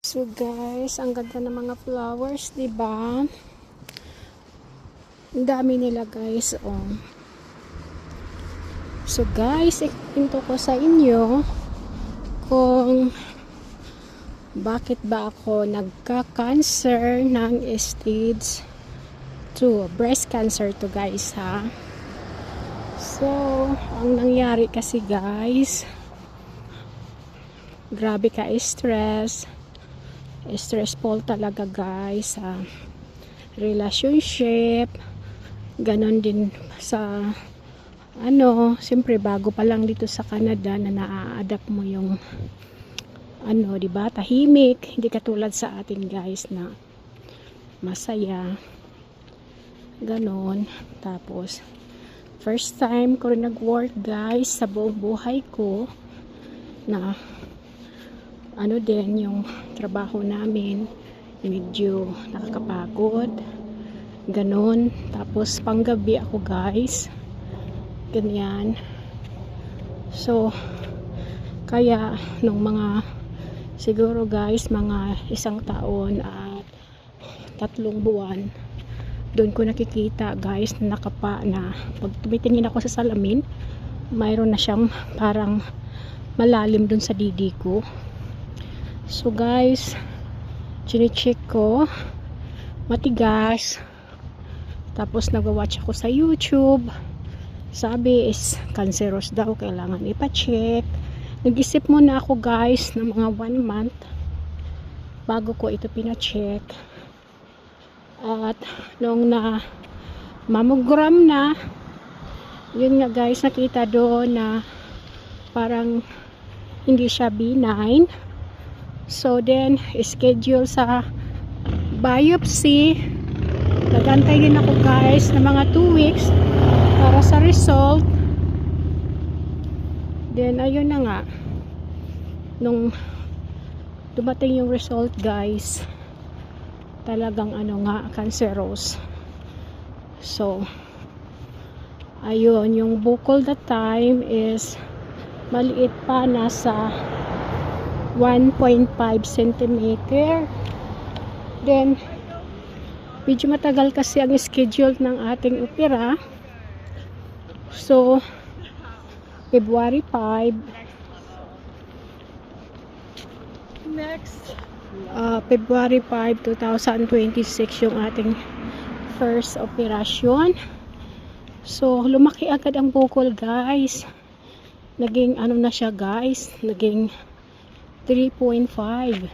So guys, ang ganda ng mga flowers, 'di ba? Ang dami nila, guys, oh. So guys, ikwento ko sa inyo kung bakit ba ako nagka-cancer ng stage 2, breast cancer to, guys, ha. So, ang nangyari kasi, guys, grabe ka stressful talaga, guys, sa relationship, ganon din sa siyempre bago pa lang dito sa Canada na naa-adapt mo yung di ba, tahimik, hindi katulad sa atin, guys, na masaya, ganon. Tapos first time ko rin nag-work, guys, sa buong buhay ko, na din yung trabaho namin, medyo nakakapagod, ganon. Tapos panggabi ako, guys, ganyan. So kaya nung mga siguro, guys, mga 1 taon at 3 buwan, doon ko nakikita, guys, na nakapa na pag tumitingin ako sa salamin, mayroon na siyang parang malalim doon sa didi ko. So guys, chine-check ko, matigas. Tapos nag-watch ako sa YouTube, sabi is cancerous daw, kailangan ipa-check. Nag-isip muna ako, guys, ng mga 1 month bago ko ito pina-check. At nung na mammogram na, yun nga, guys, nakita doon na parang hindi siya benign. So then schedule sa biopsy. Nagantay din ako, guys, ng mga 2 weeks para sa result. Then ayun na nga, nung dumating yung result, guys, talagang cancerous. So ayun, yung bukol that time is maliit pa, nasa 1.5 cm. Then medyo matagal kasi ang schedule ng ating opera. So February 5 February 5, 2026 yung ating first operation. So lumaki agad ang bukol, guys. Naging na siya, guys, naging 3.5.